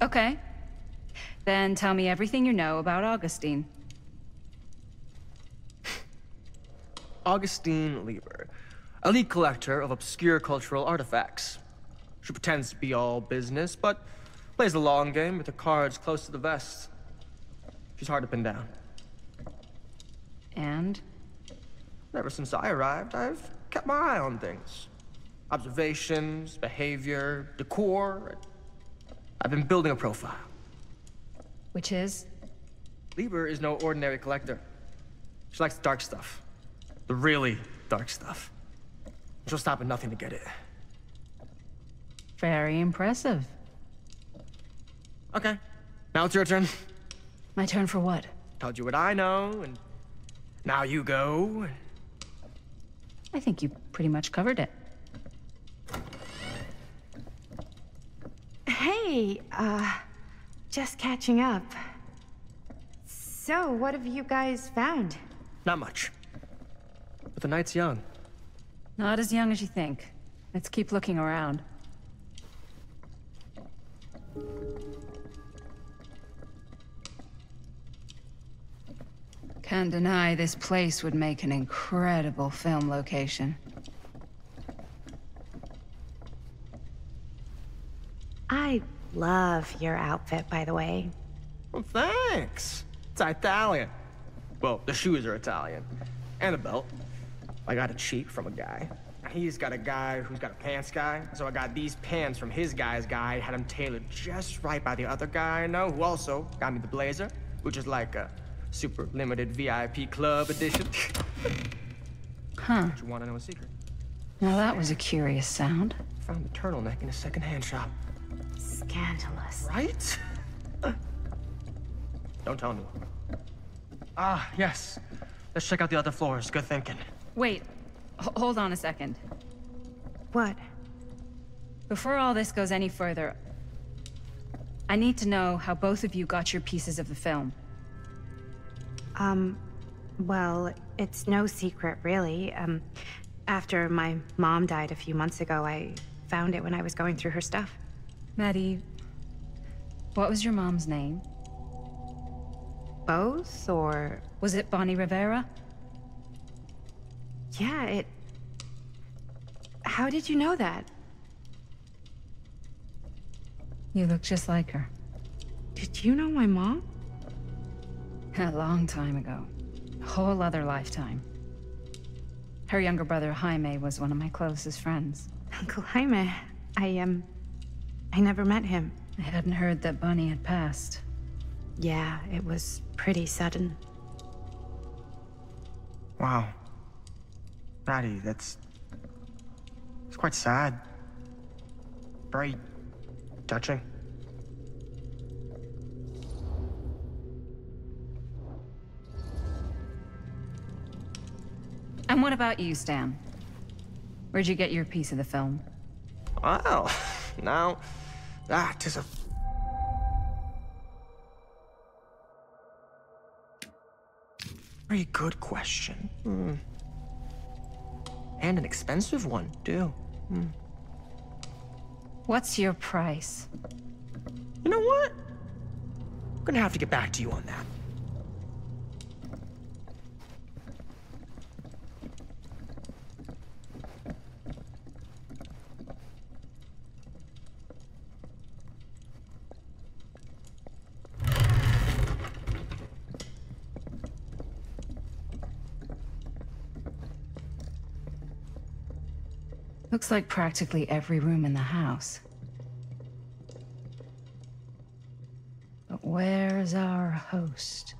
Okay. Then tell me everything you know about Augustine. Augustine Lieber, elite collector of obscure cultural artifacts. She pretends to be all business, but plays the long game with her cards close to the vest. She's hard to pin down. And? Ever since I arrived, I've kept my eye on things. Observations, behavior, decor. I've been building a profile. Which is? Lieber is no ordinary collector. She likes the dark stuff. The really dark stuff. She'll stop at nothing to get it. Very impressive. Okay, now it's your turn. My turn for what? Told you what I know, and now you go. I think you pretty much covered it. Hey, just catching up. So, what have you guys found? Not much. But the night's young. Not as young as you think. Let's keep looking around. Can't deny this place would make an incredible film location. I love your outfit, by the way. Well, thanks. It's Italian. Well, the shoes are Italian. And the belt. I got it cheap from a guy. He's got a guy who's got a pants guy, so I got these pants from his guy's guy, had them tailored just right by the other guy I know, who also got me the blazer, which is like a super limited VIP club edition. Huh. Don't you want to know a secret? Now that was a curious sound. Found the turtleneck in a second-hand shop. Scandalous. Right? Don't tell anyone. Ah, yes. Let's check out the other floors. Good thinking. Wait, hold on a second. What? Before all this goes any further, I need to know how both of you got your pieces of the film. Well, it's no secret, really. After my mom died a few months ago, I found it when I was going through her stuff. Maddie, what was your mom's name? Both, or... Was it Bonnie Rivera? Yeah, How did you know that? You look just like her. Did you know my mom? A long time ago. A whole other lifetime. Her younger brother, Jaime, was one of my closest friends. Uncle Jaime, I never met him. I hadn't heard that Bonnie had passed. Yeah, it was pretty sudden. Wow. Maddie, it's quite sad. Very touching. And what about you, Stan? Where'd you get your piece of the film? Well, now, that is a... very good question. And an expensive one, too. What's your price? You know what? I'm gonna have to get back to you on that. Looks like practically every room in the house. But where's our host?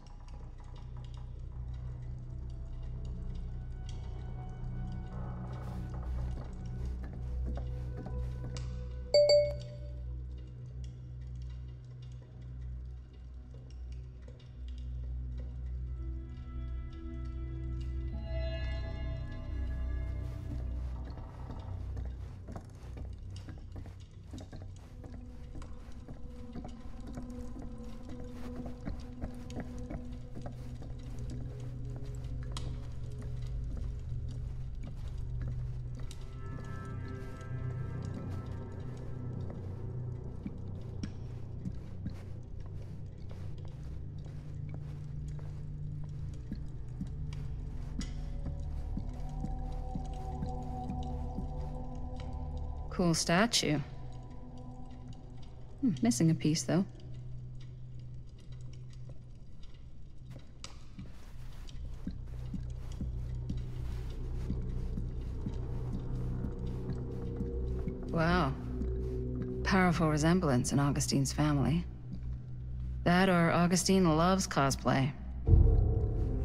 Cool statue. Missing a piece, though. Wow. Powerful resemblance in Augustine's family. That or Augustine loves cosplay.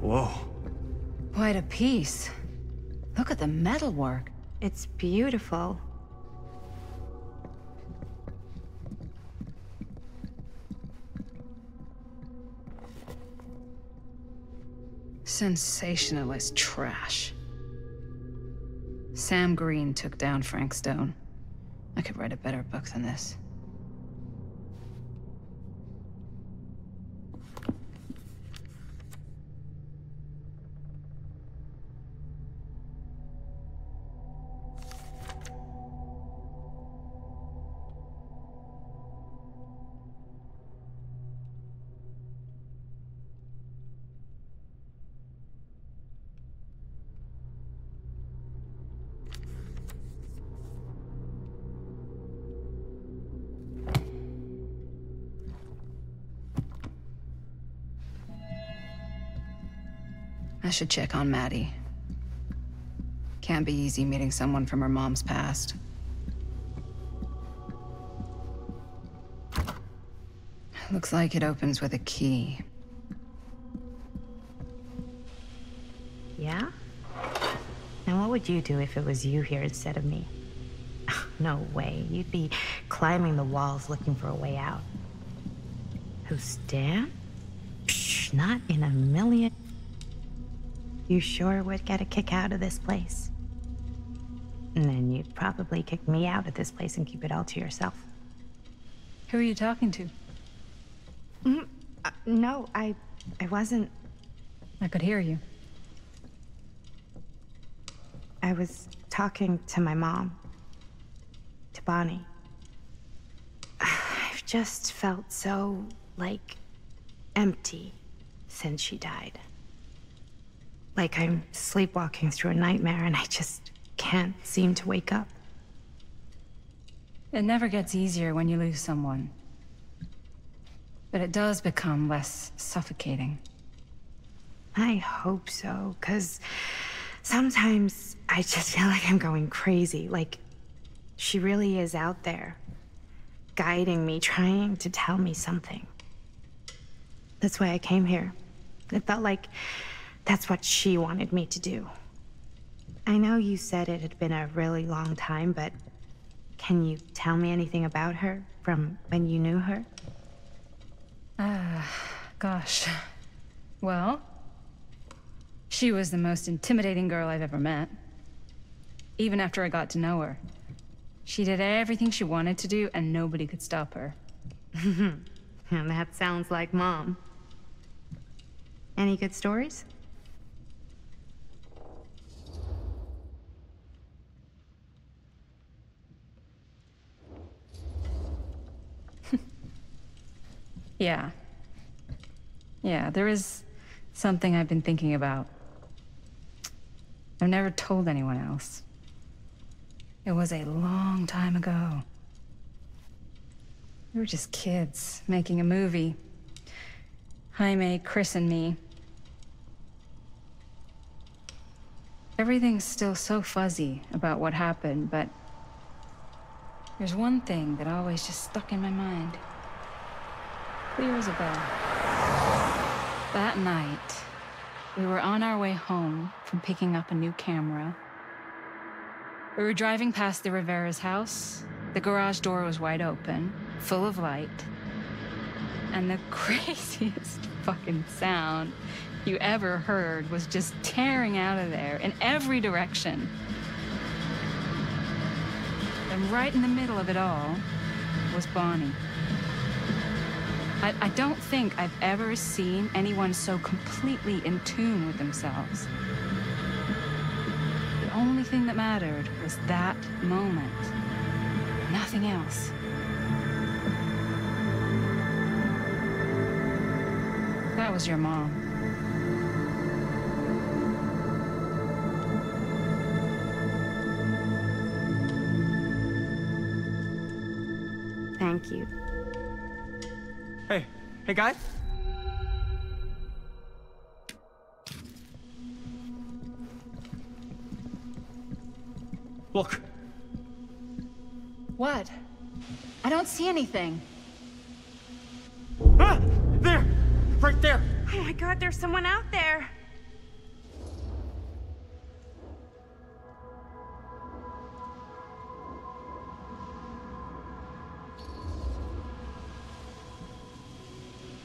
Whoa. Quite a piece. Look at the metalwork. It's beautiful. Sensationalist trash. Sam Green took down Frank Stone. I could write a better book than this. I should check on Maddie. Can't be easy meeting someone from her mom's past. Looks like it opens with a key. Yeah? And what would you do if it was you here instead of me? No way. You'd be climbing the walls looking for a way out. Who's Dan? Psh, not in a million. You sure would get a kick out of this place. And then you'd probably kick me out of this place and keep it all to yourself. Who are you talking to? No, I wasn't. I could hear you. I was talking to my mom. To Bonnie. I've just felt so, like, empty since she died. Like I'm sleepwalking through a nightmare and I just can't seem to wake up. It never gets easier when you lose someone. But it does become less suffocating. I hope so, 'cause sometimes I just feel like I'm going crazy. Like, she really is out there, guiding me, trying to tell me something. That's why I came here. It felt like that's what she wanted me to do. I know you said it had been a really long time, but can you tell me anything about her from when you knew her? Gosh. Well, she was the most intimidating girl I've ever met. Even after I got to know her. She did everything she wanted to do, and nobody could stop her. And that sounds like Mom. Any good stories? Yeah. Yeah, there is something I've been thinking about. I've never told anyone else. It was a long time ago. We were just kids, making a movie. Jaime, Chris, and me. Everything's still so fuzzy about what happened, but there's one thing that always just stuck in my mind. Clear as a bell. That night, we were on our way home from picking up a new camera. We were driving past the Rivera's house. The garage door was wide open, full of light. And the craziest fucking sound you ever heard was just tearing out of there in every direction. And right in the middle of it all was Bonnie. I don't think I've ever seen anyone so completely in tune with themselves. The only thing that mattered was that moment. Nothing else. That was your mom. Thank you. Hey, hey, guys. Look. What? I don't see anything. Ah! There! Right there! Oh my god, there's someone out there.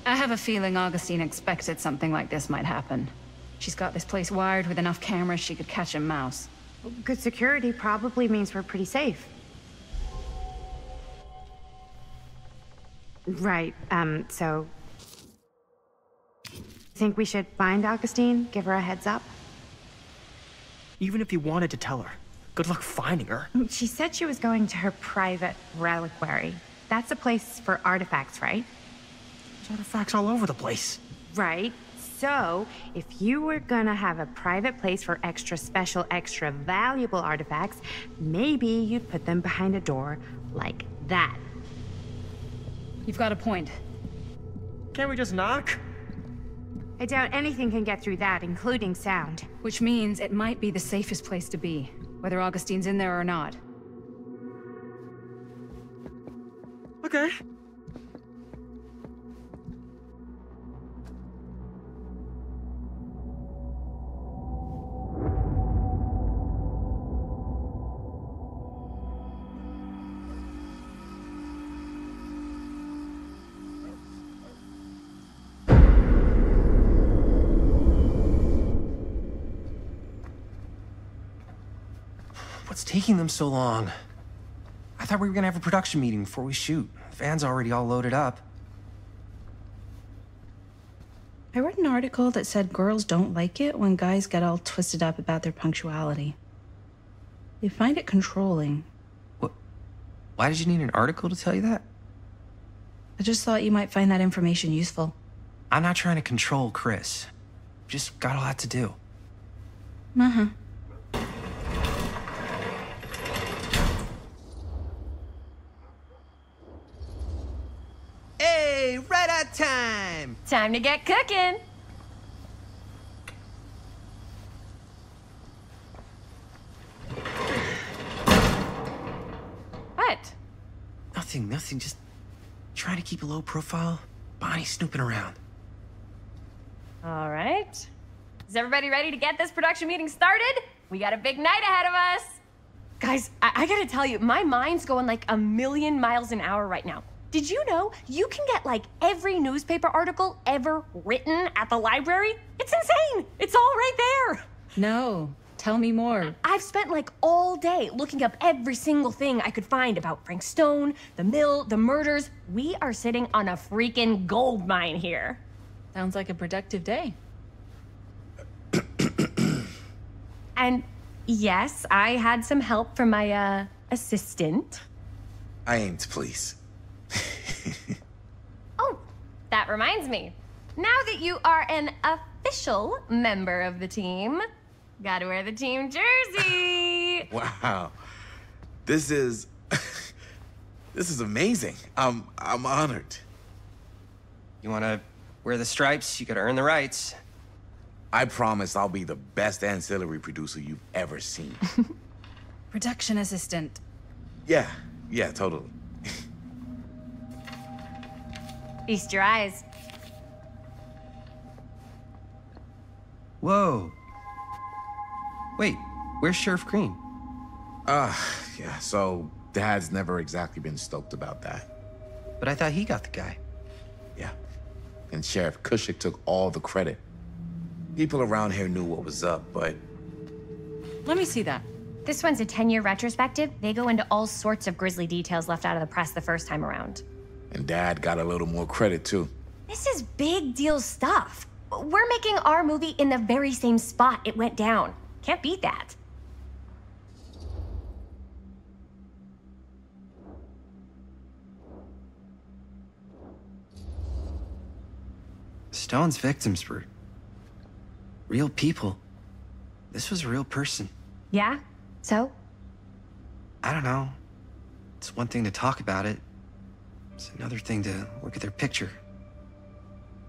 I have a feeling Augustine expected something like this might happen. She's got this place wired with enough cameras she could catch a mouse. Good security probably means we're pretty safe. Right, so... Think we should find Augustine? Give her a heads up? Even if you wanted to tell her, good luck finding her. She said she was going to her private reliquary. That's a place for artifacts, right? There's artifacts all over the place. Right. So, if you were gonna have a private place for extra special, extra valuable artifacts, maybe you'd put them behind a door like that. You've got a point. Can't we just knock? I doubt anything can get through that, including sound. Which means it might be the safest place to be, whether Augustine's in there or not. Okay. What's taking them so long? I thought we were gonna have a production meeting before we shoot. The van's already all loaded up. I read an article that said girls don't like it when guys get all twisted up about their punctuality. They find it controlling. What? Why did you need an article to tell you that? I just thought you might find that information useful. I'm not trying to control Chris. Just got a lot to do. Uh-huh. Hey, right on time! Time to get cooking. What? Nothing, just trying to keep a low profile. Bonnie snooping around. All right. Is everybody ready to get this production meeting started? We got a big night ahead of us. Guys, I gotta tell you, my mind's going like a million miles an hour right now. Did you know you can get like every newspaper article ever written at the library? It's insane. It's all right there. No, tell me more. I've spent like all day looking up every single thing I could find about Frank Stone, the mill, the murders. We are sitting on a freaking gold mine here. Sounds like a productive day. And yes, I had some help from my assistant. I aim to please. Oh, that reminds me. Now that you are an official member of the team, gotta wear the team jersey. Wow. This is this is amazing. I'm honored. You wanna wear the stripes? You gotta earn the rights. I promise I'll be the best ancillary producer you've ever seen. Production assistant. Yeah, totally. Feast your eyes. Whoa. Wait, where's Sheriff Green? Yeah, so Dad's never exactly been stoked about that. But I thought he got the guy. Yeah. And Sheriff Cushik took all the credit. People around here knew what was up, but... Let me see that. This one's a 10-year retrospective. They go into all sorts of grisly details left out of the press the first time around. And Dad got a little more credit, too. This is big deal stuff. We're making our movie in the very same spot it went down. Can't beat that. Stone's victims were real people. This was a real person. Yeah? So? I don't know. It's one thing to talk about it. It's another thing to look at their picture.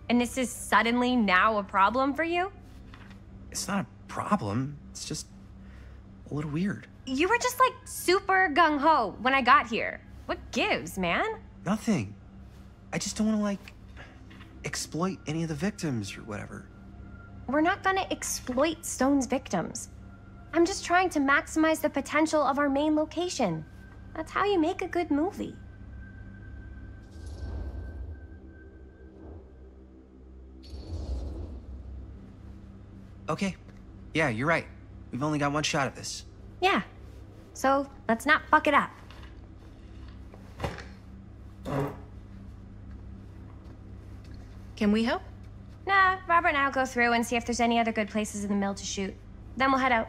And this is suddenly now a problem for you? It's not a problem. It's just a little weird. You were just like super gung-ho when I got here. What gives, man? Nothing. I just don't want to, like, exploit any of the victims or whatever. We're not gonna exploit Stone's victims. I'm just trying to maximize the potential of our main location. That's how you make a good movie. Okay. Yeah, you're right. We've only got one shot at this. Yeah. So let's not fuck it up. Can we help? Nah, Robert and I'll go through and see if there's any other good places in the mill to shoot. Then we'll head out.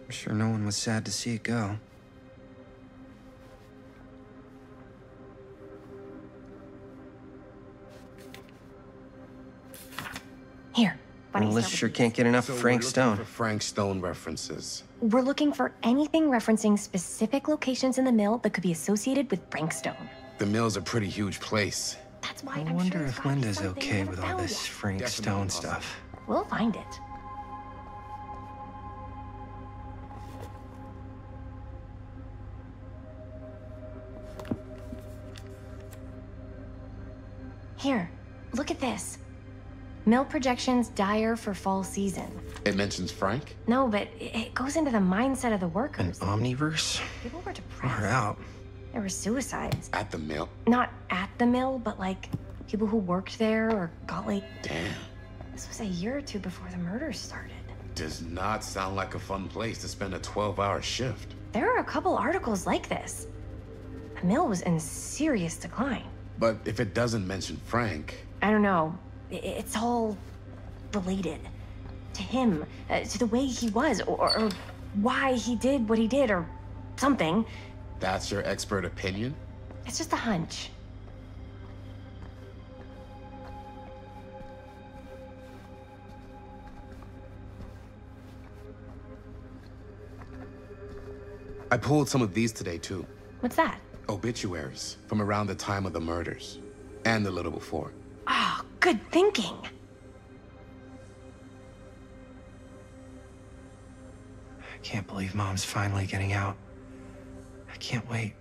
I'm sure no one was sad to see it go. Here. Why don't you Melissa start sure with can't get enough So of we're Frank looking Stone. for Frank Stone references. these? We're looking for anything referencing specific locations in the mill that could be associated with Frank Stone. The mill's a pretty huge place. That's why I I'm wonder sure if Linda's okay with all this Yet. Frank Definitely Stone possible. stuff. We'll find it. Here, look at this. Mill projections dire for fall season. It mentions Frank? No, but it goes into the mindset of the An workers. omniverse? People were Far depressed. out. There were suicides. At the mill? Not at the mill, but like people who worked there or got like. Damn. This was a year or two before the murders started. Does not sound like a fun place to spend a 12-hour shift. There are a couple articles like this. The mill was in serious decline. But if it doesn't mention Frank, I don't know. It's all related to him, to the way he was, or why he did what he did, or something. that's your expert opinion? It's just a hunch. I pulled some of these today, too. What's that? Obituaries from around the time of the murders. And a little before. Oh, good thinking. I can't believe Mom's finally getting out. I can't wait.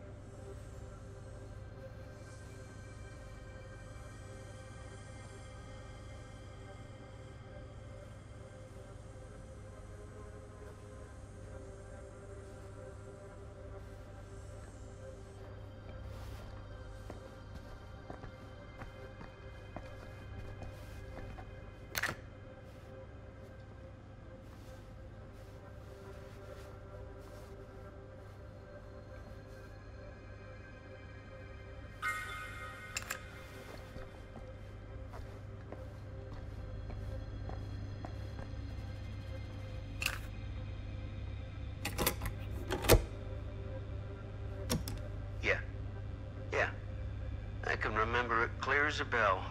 Yeah. I can remember it clear as a bell.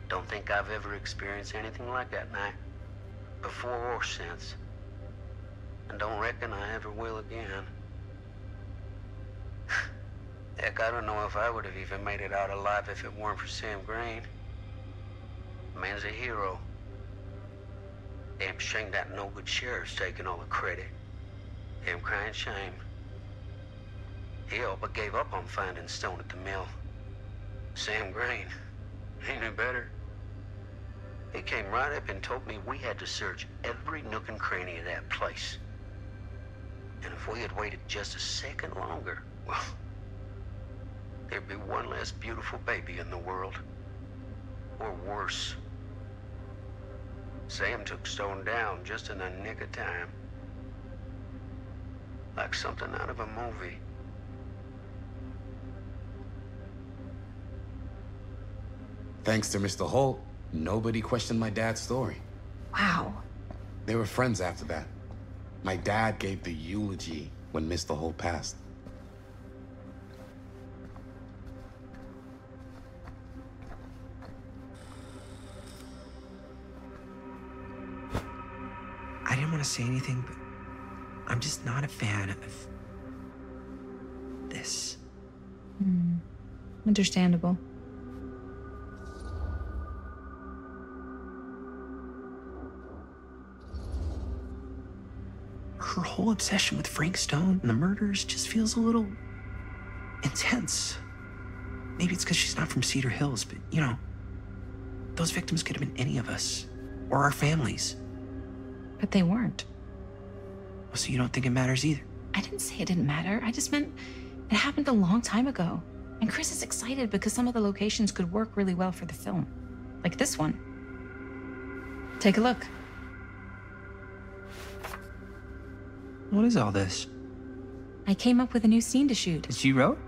Don't think I've ever experienced anything like that night. Before or since. And don't reckon I ever will again. Heck, I don't know if I would have even made it out alive if it weren't for Sam Green. Man's a hero. Damn shame that no-good sheriff's taking all the credit. Damn crying shame. He all but gave up on finding Stone at the mill. Sam Green, he knew better. He came right up and told me we had to search every nook and cranny of that place. And if we had waited just a second longer, well, there'd be one less beautiful baby in the world. Or worse. Sam took Stone down just in the nick of time. Like something out of a movie. Thanks to Mr. Holt, nobody questioned my dad's story. Wow. They were friends after that. My dad gave the eulogy when Mr. Holt passed. to say anything, but I'm just not a fan of this. Understandable. Her whole obsession with Frank Stone and the murders just feels a little intense. Maybe it's because she's not from Cedar Hills, but you know, those victims could have been any of us or our families. But they weren't. So you don't think it matters either? I didn't say it didn't matter. I just meant it happened a long time ago. And Chris is excited because some of the locations could work really well for the film. Like this one. Take a look. What is all this? I came up with a new scene to shoot. That you wrote?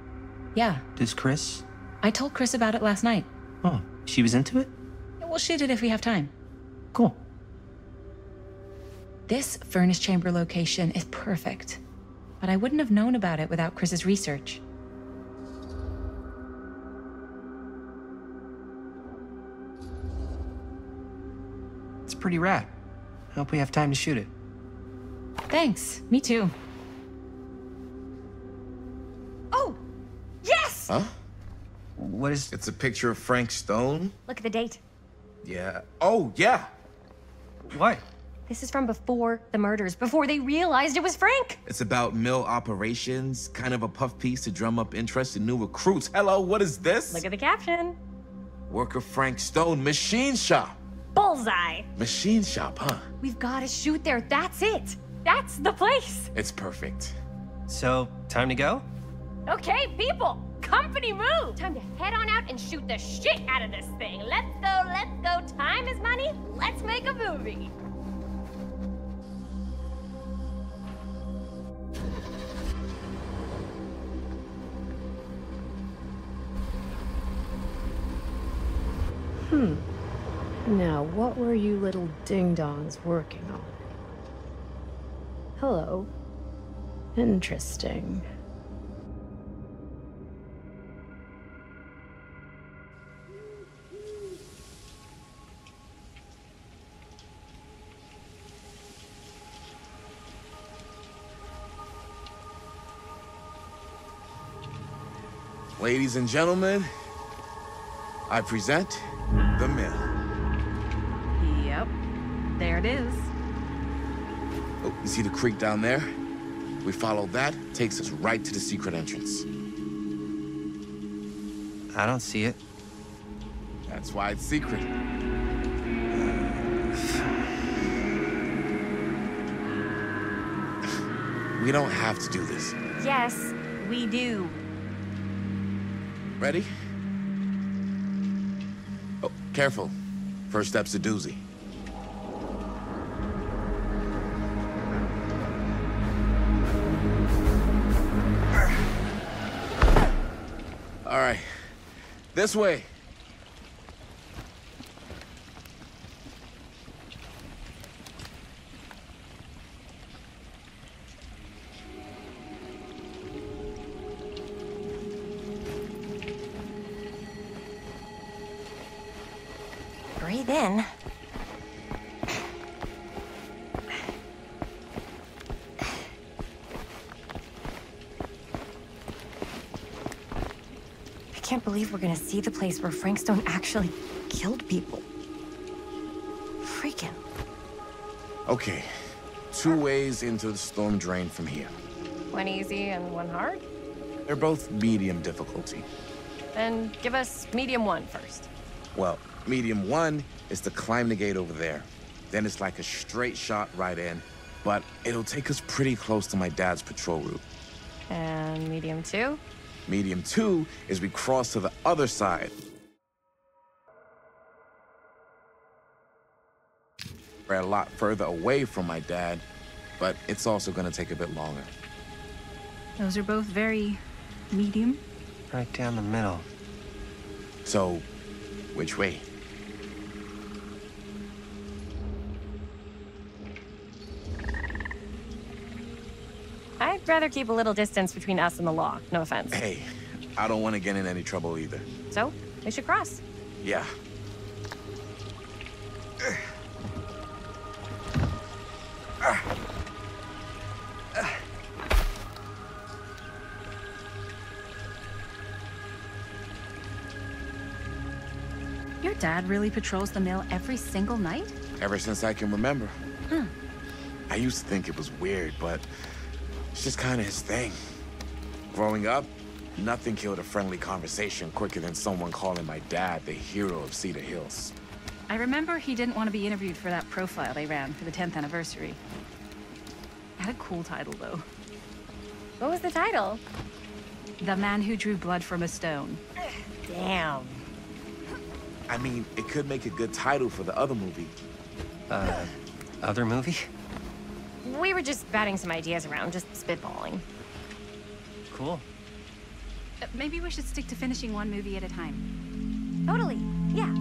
Yeah. Does Chris? I told Chris about it last night. Oh, she was into it? We'll shoot it if we have time. Cool. This furnace chamber location is perfect. But I wouldn't have known about it without Chris's research. It's pretty rad. I hope we have time to shoot it. Thanks. Me too. Oh! Yes! Huh? What is... It's a picture of Frank Stone? Look at the date. Yeah. Oh, yeah. What? This is from before the murders, before they realized it was Frank. It's about mill operations, kind of a puff piece to drum up interest in new recruits. Hello, what is this? Look at the caption. Worker Frank Stone, machine shop. Bullseye. Machine shop, huh? We've got to shoot there. That's it. That's the place. It's perfect. So, time to go? Okay, people. Company move. Time to head on out and shoot the shit out of this thing. Let's go, let's go. Time is money. Let's make a movie. Now, what were you little ding-dongs working on? Hello. Interesting. Ladies and gentlemen, I present the mill. Yep. There it is. Oh, you see the creek down there? We follow that, takes us right to the secret entrance. I don't see it. That's why it's secret. We don't have to do this. Yes, we do. Ready? Oh, careful. First step's a doozy. All right, this way. Breathe in. I can't believe we're gonna see the place where Frank Stone actually killed people. Freaking. Okay, 2 ways into the storm drain from here. One easy and one hard? They're both medium difficulty. Then give us medium one first. Well, medium 1 is to climb the gate over there. Then it's like a straight shot right in, but it'll take us pretty close to my dad's patrol route. And medium two? Medium 2 is we cross to the other side. We're a lot further away from my dad, but it's also gonna take a bit longer. Those are both very medium. Right down the middle. So, which way? I'd rather keep a little distance between us and the law. No offense. Hey, I don't want to get in any trouble either. So, we should cross. Yeah. dad really patrols the mill every single night? Ever since I can remember. Huh. I used to think it was weird, but it's just kind of his thing. Growing up, nothing killed a friendly conversation quicker than someone calling my dad the hero of Cedar Hills. I remember he didn't want to be interviewed for that profile they ran for the 10th anniversary. Had a cool title, though. What was the title? The Man Who Drew Blood from a Stone. Damn. I mean, it could make a good title for the other movie. Other movie? We were just batting some ideas around, just spitballing. Cool. Maybe we should stick to finishing one movie at a time. Totally, yeah.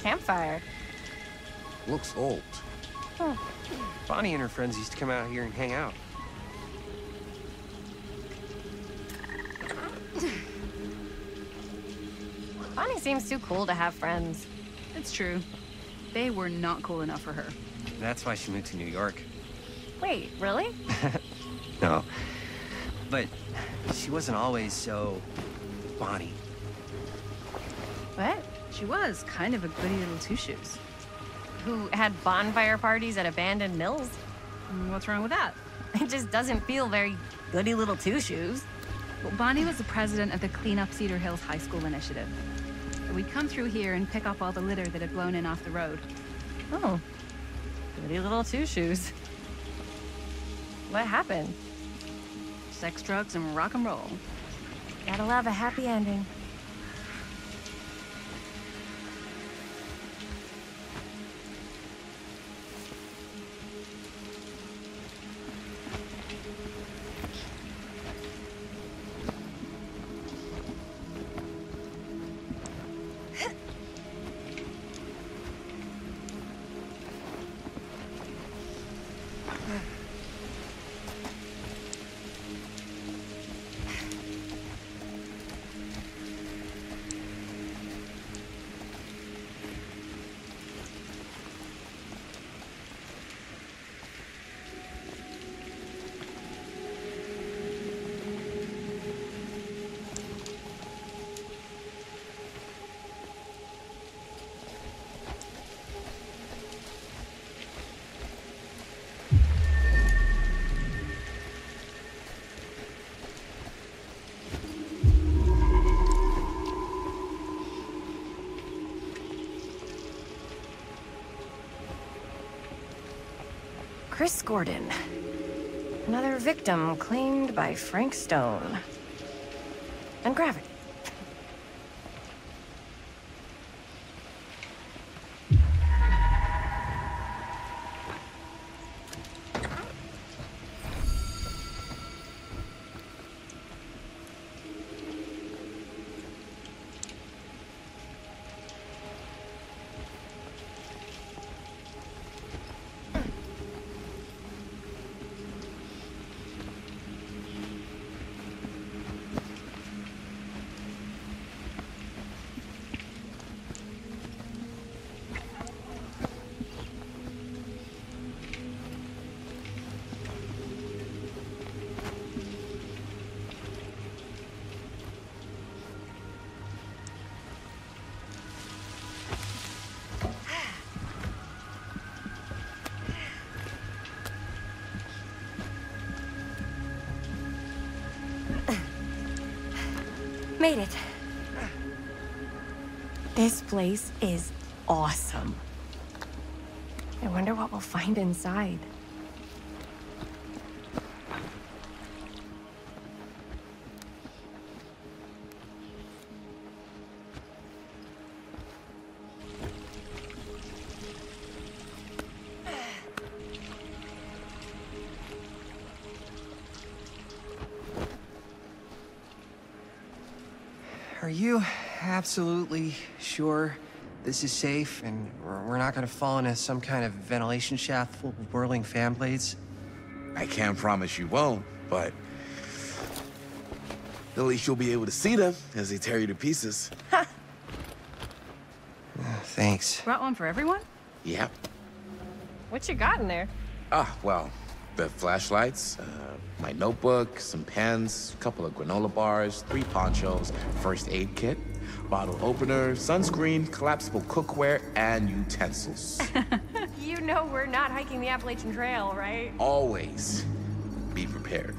Campfire. Looks old. Huh. Bonnie and her friends used to come out here and hang out. Bonnie seems too cool to have friends. It's true. They were not cool enough for her. That's why she moved to New York. Wait, really? No. But she wasn't always so... Bonnie. What? She was kind of a goody little two-shoes. Who had bonfire parties at abandoned mills? What's wrong with that? It just doesn't feel very goody little two-shoes. Well, Bonnie was the president of the Clean Up Cedar Hills High School Initiative. We'd come through here and pick up all the litter that had blown in off the road. Oh. Goody little two-shoes. What happened? Sex, drugs, and rock and roll. Gotta love a happy ending. Chris Gordon. Another victim claimed by Frank Stone. And gravity. Made it. This place is awesome. I wonder what we'll find inside. Are you absolutely sure this is safe and we're not gonna fall into some kind of ventilation shaft full of whirling fan blades? I can't promise you won't, but at least you'll be able to see them as they tear you to pieces. Thanks. Brought one for everyone? Yep. What you got in there? Well, the flashlights, my notebook, some pens, a couple of granola bars, 3 ponchos, first aid kit, bottle opener, sunscreen, collapsible cookware, and utensils. You know we're not hiking the Appalachian Trail, right? Always be prepared.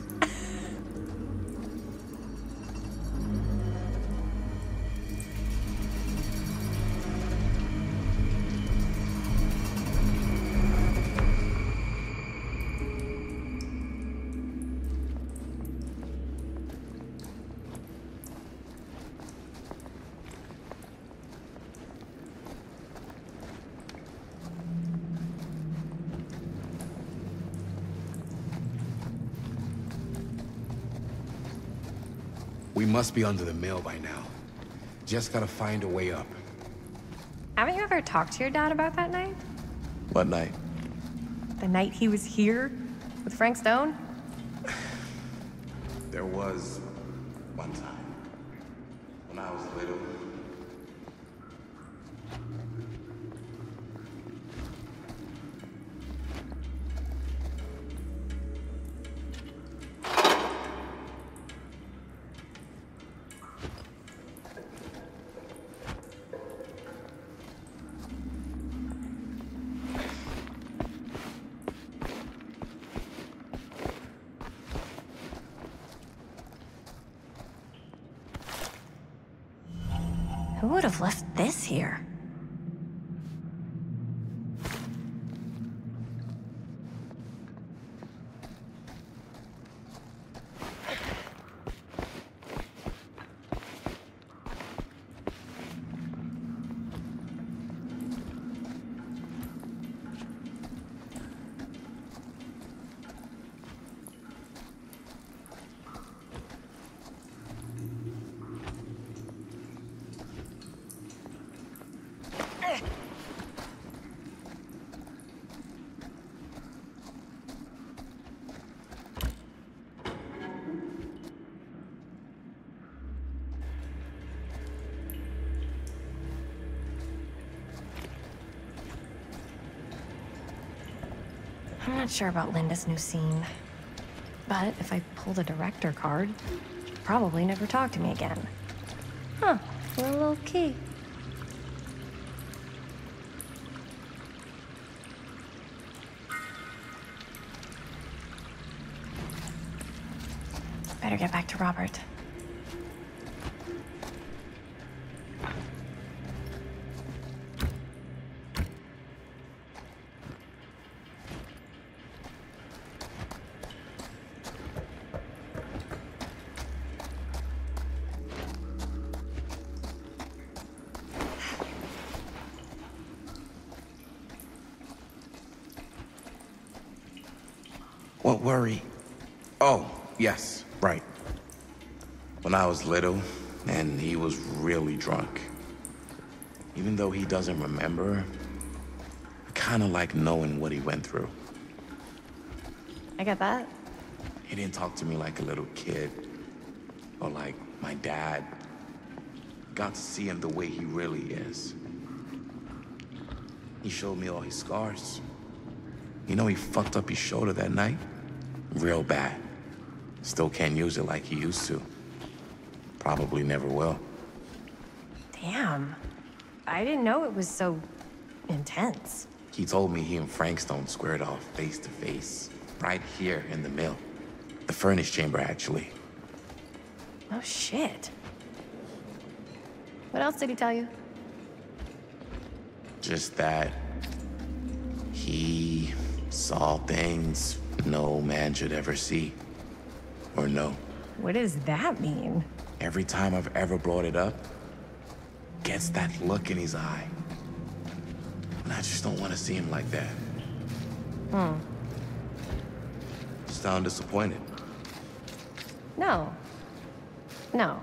We must be under the mill by now. Just gotta find a way up. Haven't you ever talked to your dad about that night? What night? The night he was here with Frank Stone? There was one time when I was little. Who would have left this here? I'm not sure about Linda's new scene. But if I pull the director card, she'll probably never talk to me again. Huh, a little key. Better get back to Robert. What worry? Oh, yes, right. When I was little, and he was really drunk. Even though he doesn't remember, I kind of like knowing what he went through. I get that. He didn't talk to me like a little kid, or like my dad. Got to see him the way he really is. He showed me all his scars. You know he fucked up his shoulder that night? Real bad. Still can't use it like he used to. Probably never will. Damn. I didn't know it was so intense. He told me he and Frank Stone squared off face to face. Right here in the mill. The furnace chamber, actually. Oh, shit. What else did he tell you? Just that he saw things no man should ever see or know. What does that mean? Every time I've ever brought it up, gets that look in his eye. And I just don't want to see him like that. Sound disappointed? No. No.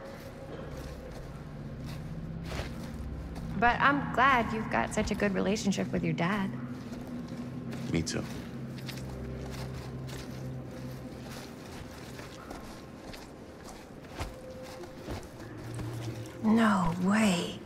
But I'm glad you've got such a good relationship with your dad. Me too. No way.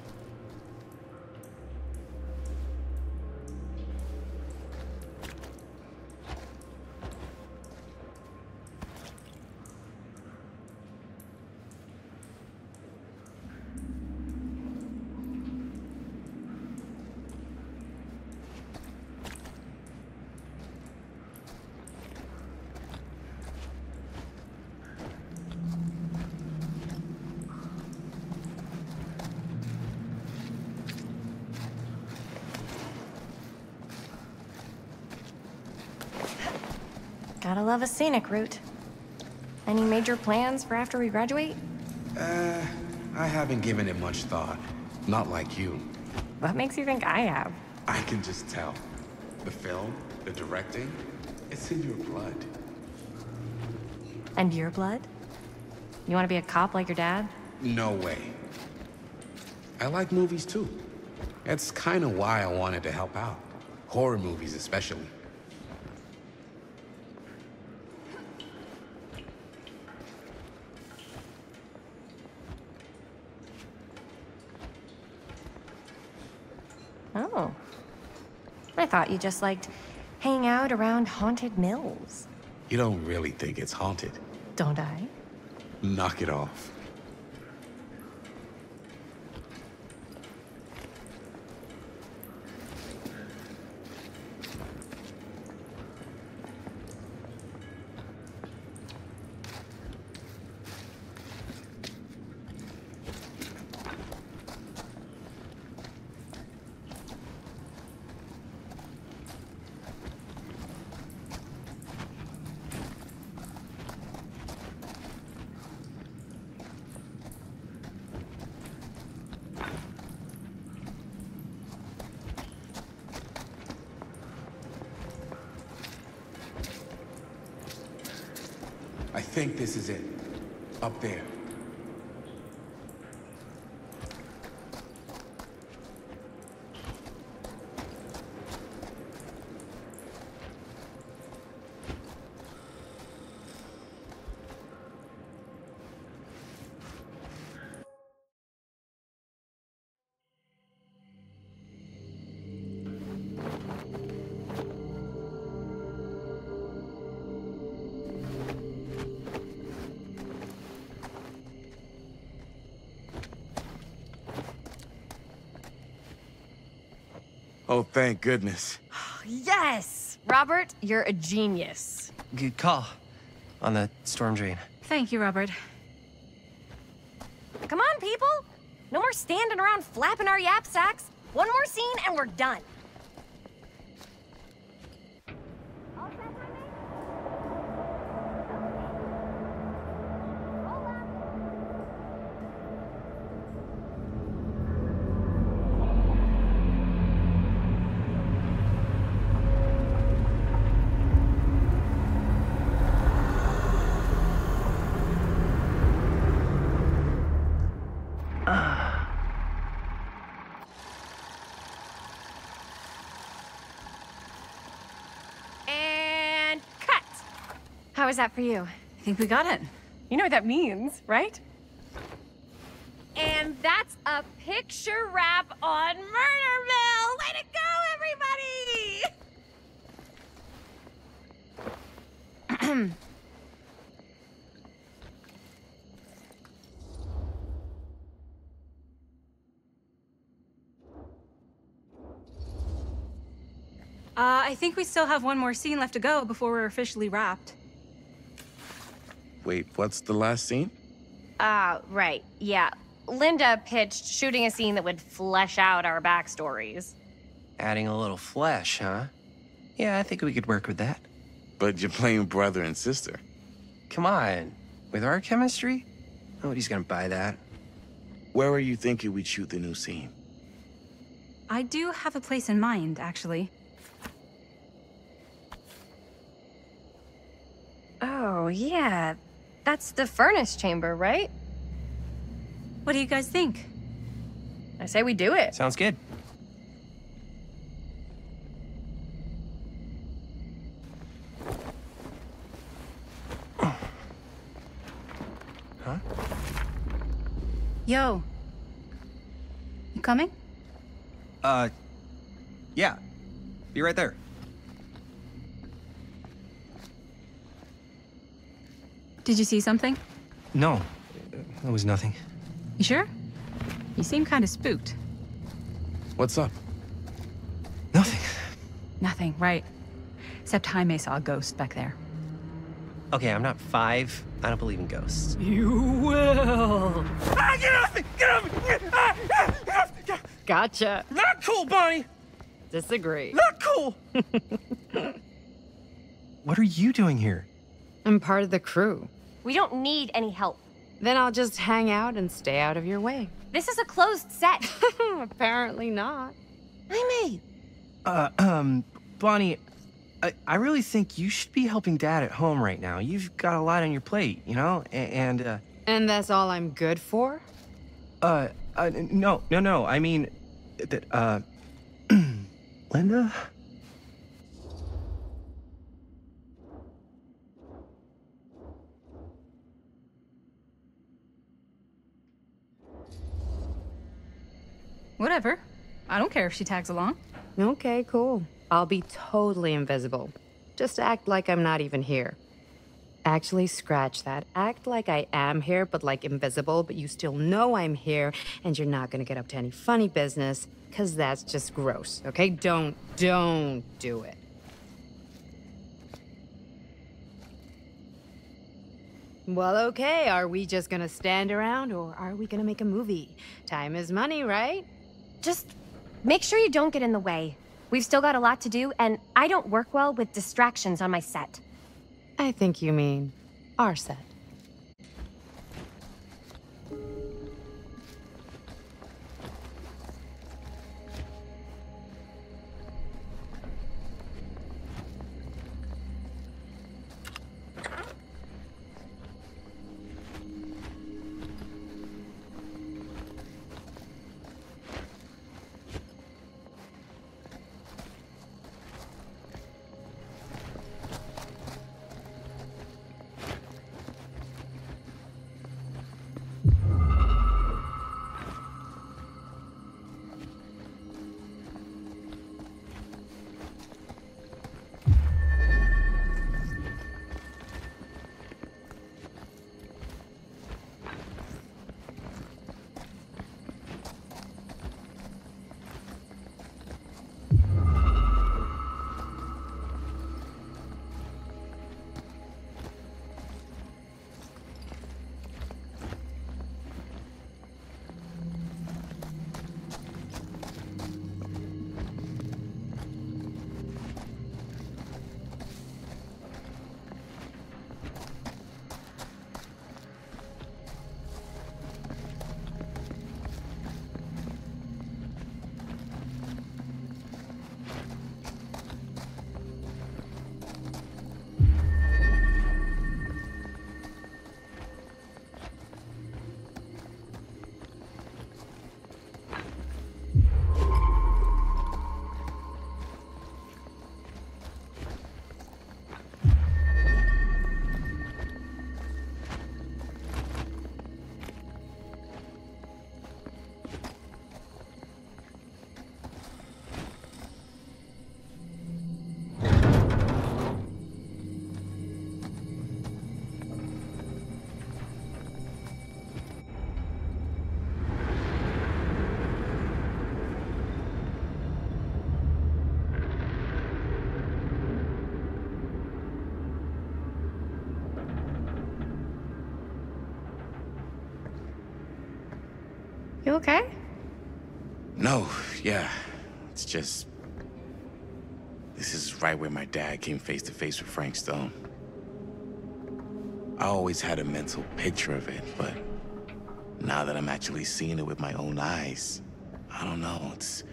Gotta love a scenic route. Any major plans for after we graduate? I haven't given it much thought. Not like you. What makes you think I have? I can just tell. The film, the directing, it's in your blood. And your blood? You want to be a cop like your dad? No way. I like movies too. That's kind of why I wanted to help out. Horror movies especially. Oh. I thought you just liked hanging out around haunted mills. You don't really think it's haunted. Don't I? Knock it off. I think this is it. Up there. Oh, thank goodness. Yes! Robert, you're a genius. Good call on the storm drain. Thank you, Robert. Come on, people! No more standing around flapping our yap sacks. One more scene and we're done. And cut! How was that for you? I think we got it. You know what that means, right? And that's a picture wrap on Murder Mill! Way to go, everybody! I think we still have one more scene left to go before we're officially wrapped. Wait, what's the last scene? Right, yeah. Linda pitched shooting a scene that would flesh out our backstories. Adding a little flesh, huh? Yeah, I think we could work with that. But you're playing brother and sister. Come on. With our chemistry? Nobody's gonna buy that. Where are you thinking we'd shoot the new scene? I do have a place in mind, actually. Oh, yeah. That's the furnace chamber, right? What do you guys think? I say we do it. Sounds good. Huh? Yo. You coming? Yeah. Be right there. Did you see something? No, it was nothing. You sure? You seem kind of spooked. What's up? Nothing. Nothing, right. Except Jaime saw a ghost back there. Okay, I'm not 5. I don't believe in ghosts. You will! Ah, get off me! Get off me! Get off me! Get off! Gotcha. Not cool, Bonnie! Disagree. Not cool! What are you doing here? I'm part of the crew. We don't need any help. Then I'll just hang out and stay out of your way. This is a closed set. Apparently not. Jaime! Bonnie, I really think you should be helping Dad at home right now. You've got a lot on your plate, you know? And that's all I'm good for? No. I mean, that, Linda? Whatever. I don't care if she tags along. Okay, cool. I'll be totally invisible. Just act like I'm not even here. Actually, scratch that. Act like I am here, but like invisible, but you still know I'm here, and you're not gonna get up to any funny business, because that's just gross, okay? Don't do it. Well, okay, are we just gonna stand around, or are we gonna make a movie? Time is money, right? Just make sure you don't get in the way. We've still got a lot to do, and I don't work well with distractions on my set. I think you mean our set. You okay? No, yeah. It's just This is right where my dad came face to face with Frank Stone. I always had a mental picture of it, but now that I'm actually seeing it with my own eyes, I don't know, it's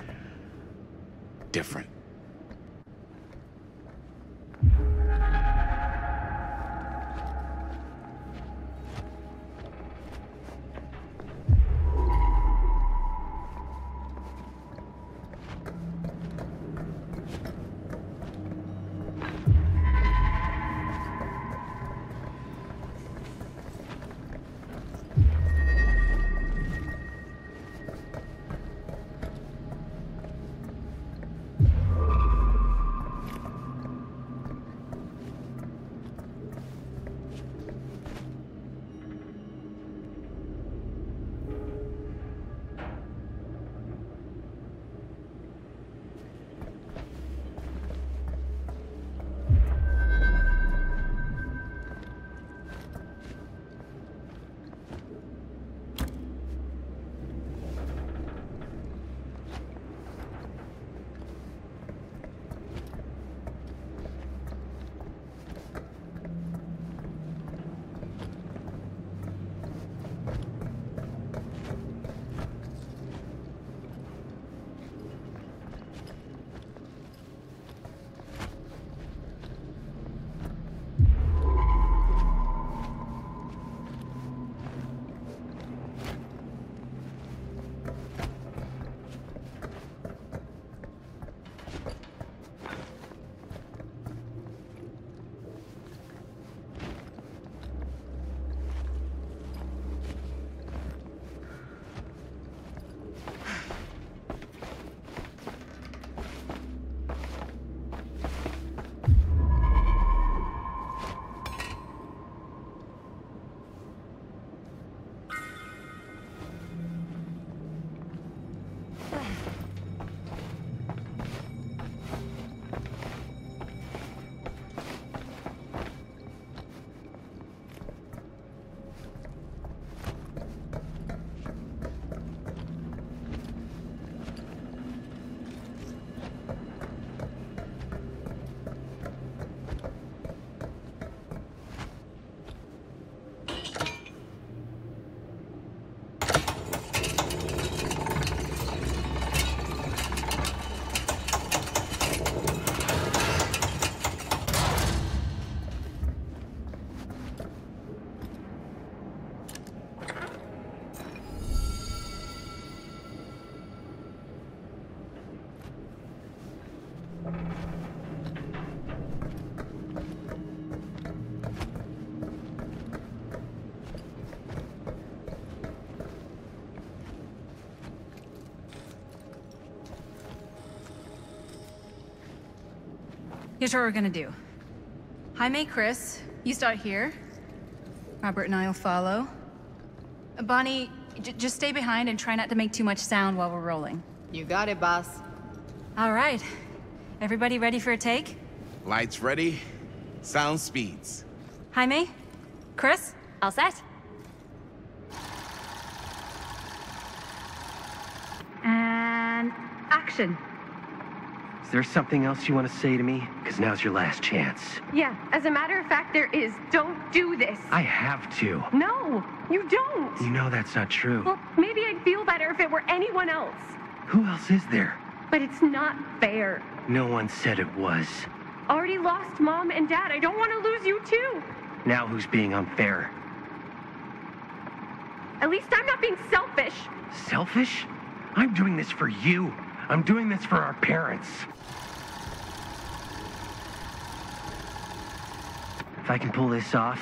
different. Here's what we're gonna do. Jaime, Chris, you start here. Robert and I'll follow. Bonnie, just stay behind and try not to make too much sound while we're rolling. You got it, boss. All right. Everybody ready for a take? Lights ready, sound speeds. Jaime? Chris? All set? And action. Is there something else you want to say to me? Because now's your last chance. Yeah, as a matter of fact, there is. Don't do this. I have to. No, you don't. You know that's not true. Well, maybe I'd feel better if it were anyone else. Who else is there? But it's not fair. No one said it was. Already lost Mom and Dad. I don't want to lose you too. Now who's being unfair? At least I'm not being selfish. Selfish? I'm doing this for you. I'm doing this for our parents. If I can pull this off,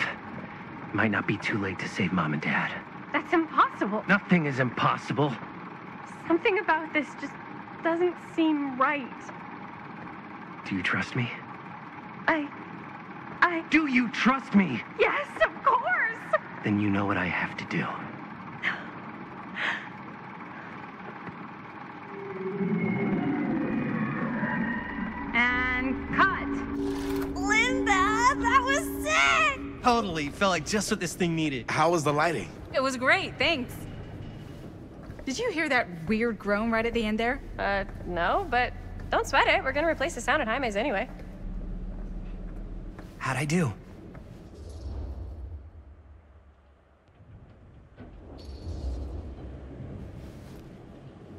it might not be too late to save Mom and Dad. That's impossible. Nothing is impossible. Something about this just doesn't seem right. Do you trust me? I... Do you trust me? Yes, of course! Then you know what I have to do. And cut. Linda, that was sick! Totally. Felt like just what this thing needed. How was the lighting? It was great, thanks. Did you hear that weird groan right at the end there? No, but don't sweat it. We're gonna replace the sound at Jaime's anyway. How'd I do?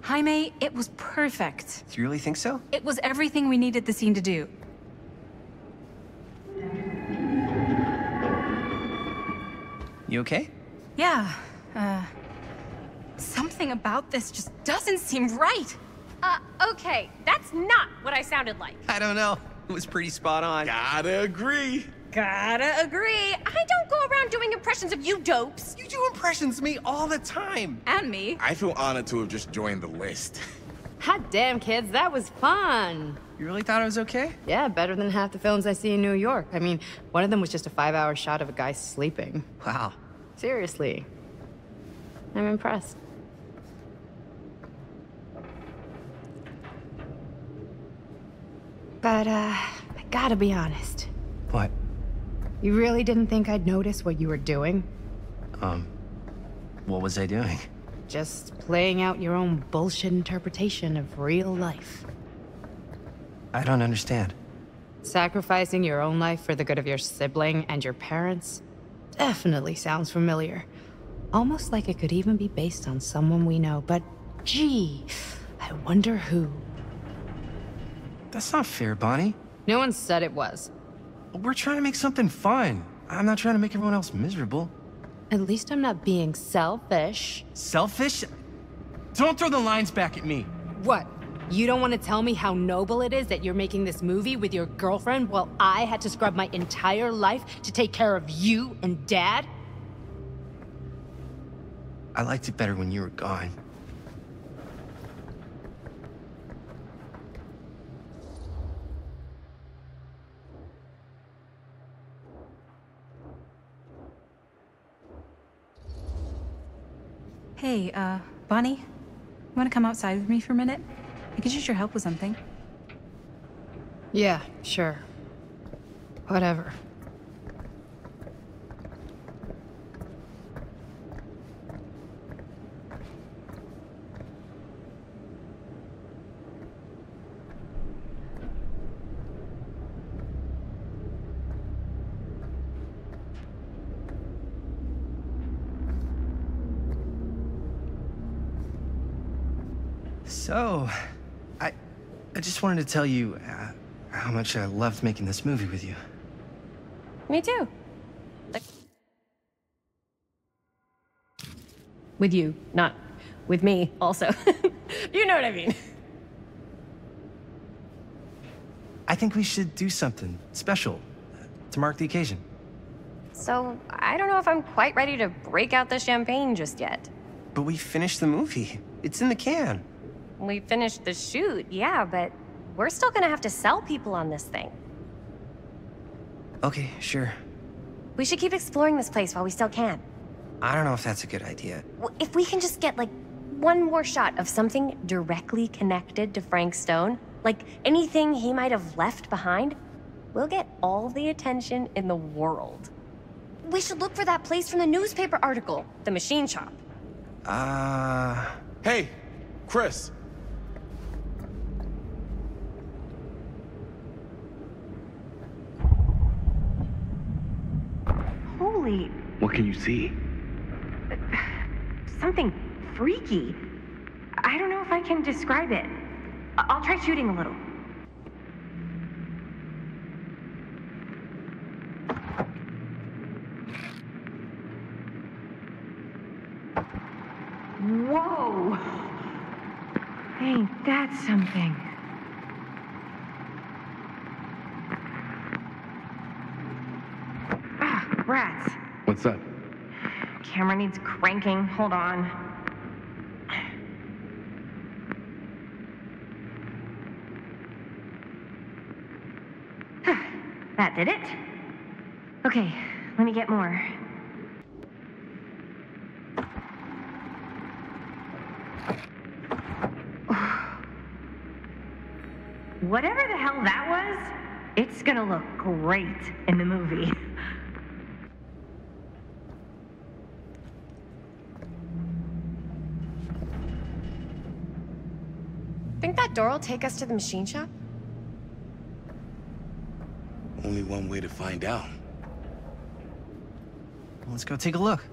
Jaime, it was perfect. Do you really think so? It was everything we needed the scene to do. You okay? Yeah, something about this just doesn't seem right. Okay, that's not what I sounded like. I don't know. It was pretty spot on. Gotta agree. Gotta agree. I don't go around doing impressions of you dopes. You do impressions of me all the time. And me. I feel honored to have just joined the list. Hot damn, kids, that was fun. You really thought it was okay? Yeah, better than half the films I see in New York. I mean, one of them was just a 5-hour shot of a guy sleeping. Wow. Seriously. I'm impressed. But, I gotta be honest. What? You really didn't think I'd notice what you were doing? What was I doing? Just playing out your own bullshit interpretation of real life. I don't understand. Sacrificing your own life for the good of your sibling and your parents definitely sounds familiar. Almost like it could even be based on someone we know, but gee, I wonder who. That's not fair, Bonnie. No one said it was. We're trying to make something fun. I'm not trying to make everyone else miserable. At least I'm not being selfish. Selfish? Don't throw the lines back at me. What? You don't want to tell me how noble it is that you're making this movie with your girlfriend while I had to scrub my entire life to take care of you and Dad? I liked it better when you were gone. Hey, Bonnie, you want to come outside with me for a minute? I could use your help with something. Yeah, sure. Whatever. So, I just wanted to tell you how much I loved making this movie with you. Me too. With you. Not with me, also. You know what I mean. I think we should do something special to mark the occasion. So, I don't know if I'm quite ready to break out the champagne just yet. But we finished the movie. It's in the can. We finished the shoot, yeah, but we're still gonna have to sell people on this thing. Okay, sure. We should keep exploring this place while we still can. I don't know if that's a good idea. If we can just get, like, one more shot of something directly connected to Frank Stone, like anything he might have left behind, we'll get all the attention in the world. We should look for that place from the newspaper article, the machine shop. Hey, Chris. Holy, What can you see? something freaky. I don't know if I can describe it. I'll try shooting a little. Whoa! Ain't that something? Ah, rats. What's up? Camera needs cranking. Hold on. That did it. Okay, let me get more. Whatever the hell that was, it's gonna look great in the movie. Think that door will take us to the machine shop? Only one way to find out. Let's go take a look.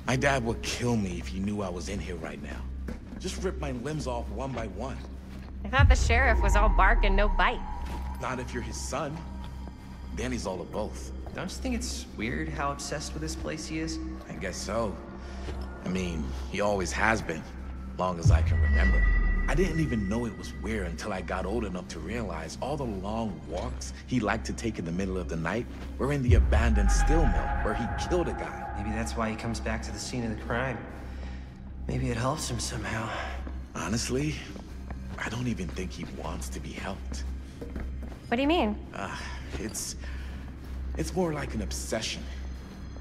My dad would kill me if he knew I was in here right now. Just rip my limbs off one by one. I thought the sheriff was all bark and no bite. Not if you're his son. Danny's all of both. Don't you think it's weird how obsessed with this place he is? I guess so. I mean, he always has been, long as I can remember. I didn't even know it was weird until I got old enough to realize all the long walks he liked to take in the middle of the night were in the abandoned steel mill where he killed a guy. Maybe that's why he comes back to the scene of the crime. Maybe it helps him somehow. Honestly, I don't even think he wants to be helped. What do you mean? It's more like an obsession.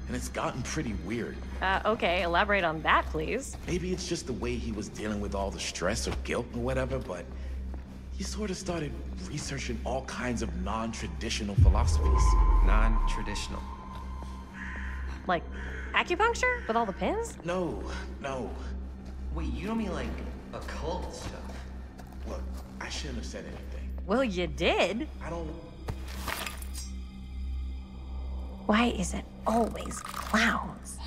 And it's gotten pretty weird. Okay, elaborate on that, please. Maybe it's just the way he was dealing with all the stress or guilt or whatever, but he sort of started researching all kinds of non-traditional philosophies. Non-traditional. Like acupuncture with all the pins? No. Wait, you don't mean like occult stuff? Look, I shouldn't have said anything. Well, you did. I don't... Why is it always clowns?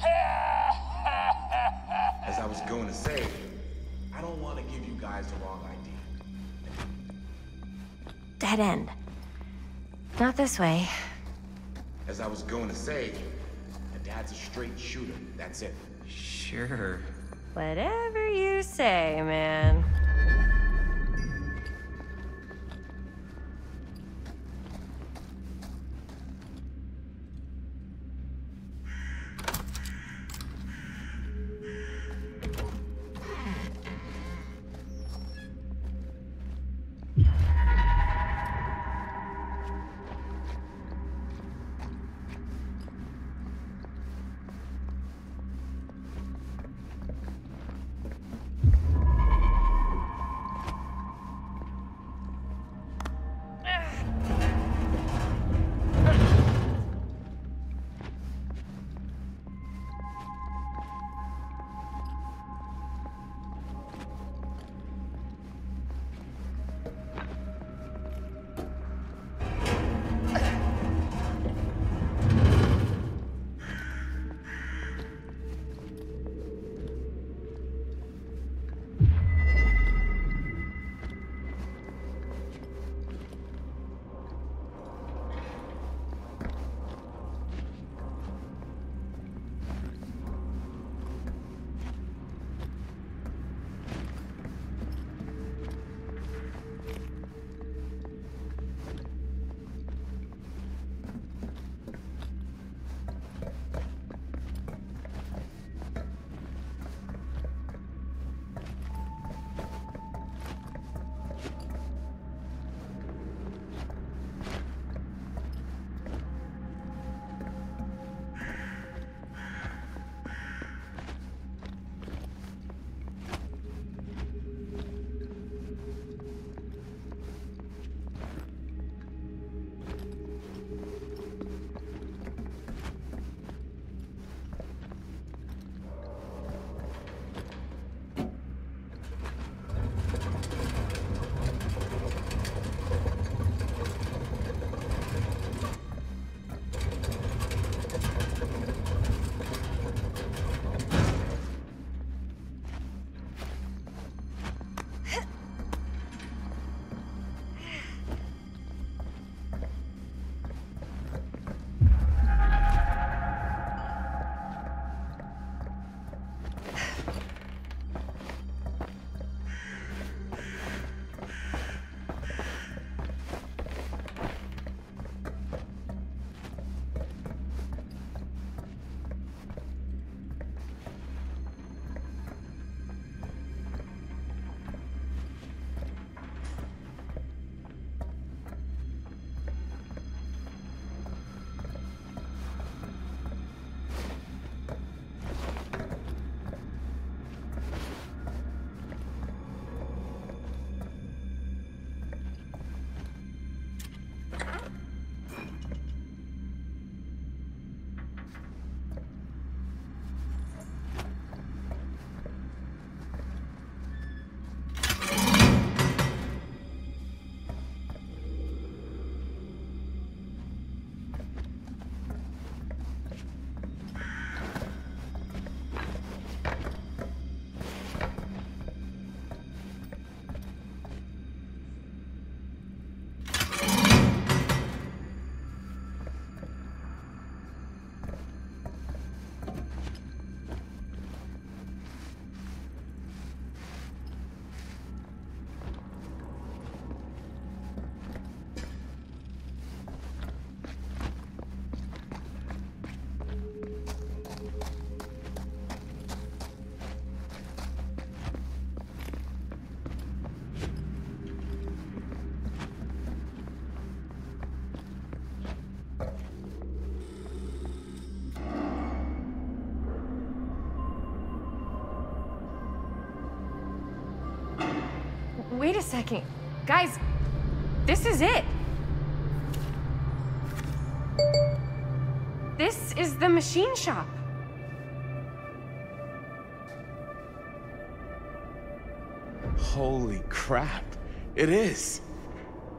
As I was going to say, I don't want to give you guys the wrong idea. Dead end. Not this way. As I was going to say, my dad's a straight shooter. That's it. Sure. Whatever you say, man. Wait a second. Guys, this is it. This is the machine shop. Holy crap. It is.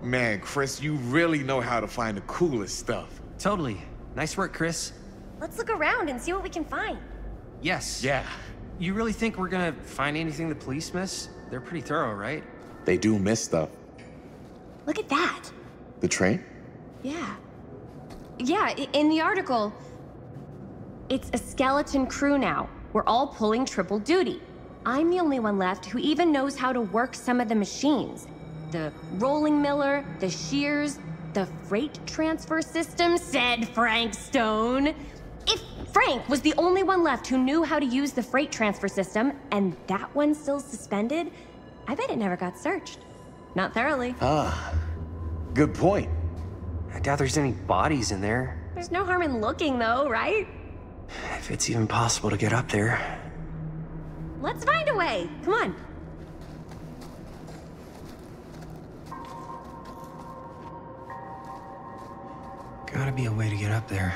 Man, Chris, you really know how to find the coolest stuff. Totally. Nice work, Chris. Let's look around and see what we can find. Yes. Yeah. You really think we're gonna find anything the police miss? They're pretty thorough, right? They do miss stuff. Look at that. The train? Yeah. Yeah, in the article, it's a skeleton crew now. We're all pulling triple duty. I'm the only one left who even knows how to work some of the machines. The rolling miller, the shears, the freight transfer system, said Frank Stone. If Frank was the only one left who knew how to use the freight transfer system, and that one's still suspended, I bet it never got searched. Not thoroughly. Ah, good point. I doubt there's any bodies in there. There's no harm in looking, though, right? If it's even possible to get up there. Let's find a way. Come on. Gotta be a way to get up there.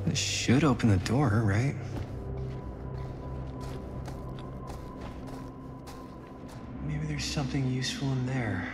This should open the door, right? Maybe there's something useful in there.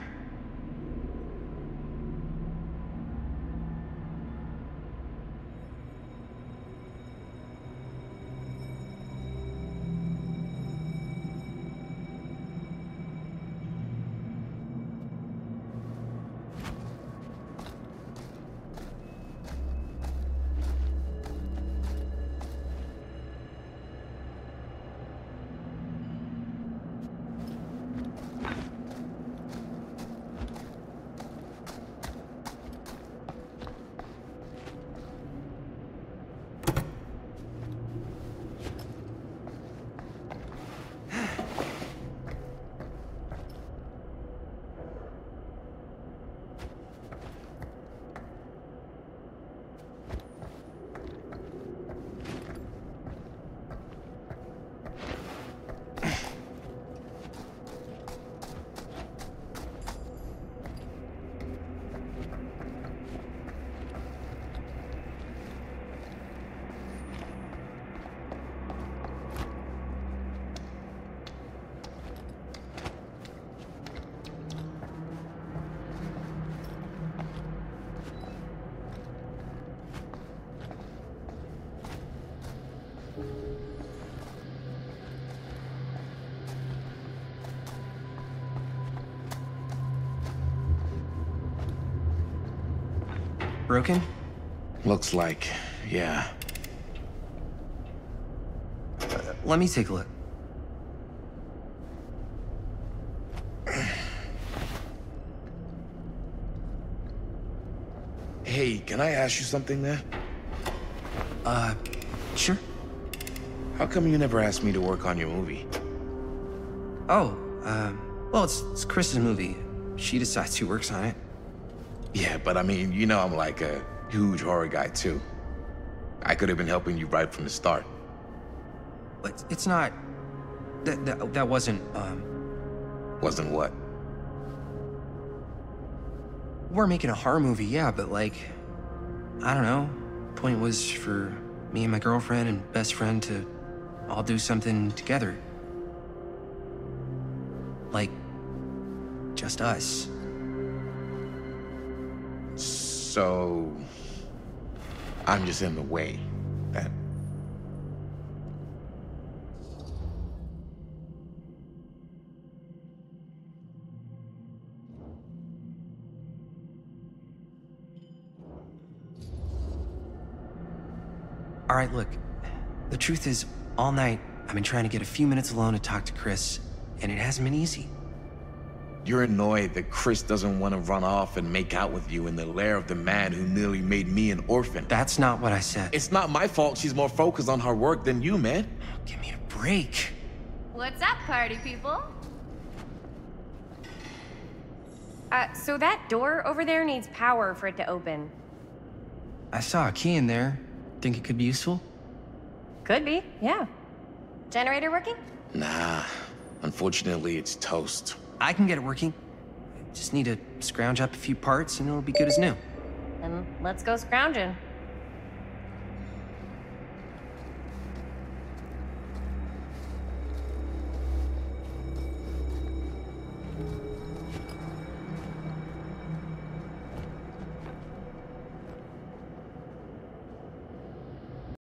Broken? Looks like, yeah. Let me take a look. Hey, can I ask you something there? Sure. How come you never asked me to work on your movie? Oh, well, it's Chris's movie. She decides who works on it. Yeah, but I mean, you know I'm like a huge horror guy too. I could have been helping you right from the start. But it's not... That wasn't, Wasn't what? We're making a horror movie, yeah, but like... I don't know. Point was for me and my girlfriend and best friend to all do something together. Like... just us. So... I'm just in the way, then. All right, look. The truth is, all night, I've been trying to get a few minutes alone to talk to Chris, and it hasn't been easy. You're annoyed that Chris doesn't want to run off and make out with you in the lair of the man who nearly made me an orphan. That's not what I said. It's not my fault she's more focused on her work than you, man. Give me a break. What's up, party people? So that door over there needs power for it to open. I saw a key in there. Think it could be useful? Could be, yeah. Generator working? Nah, unfortunately it's toast. I can get it working. Just need to scrounge up a few parts and it'll be good as new. Then let's go scrounging.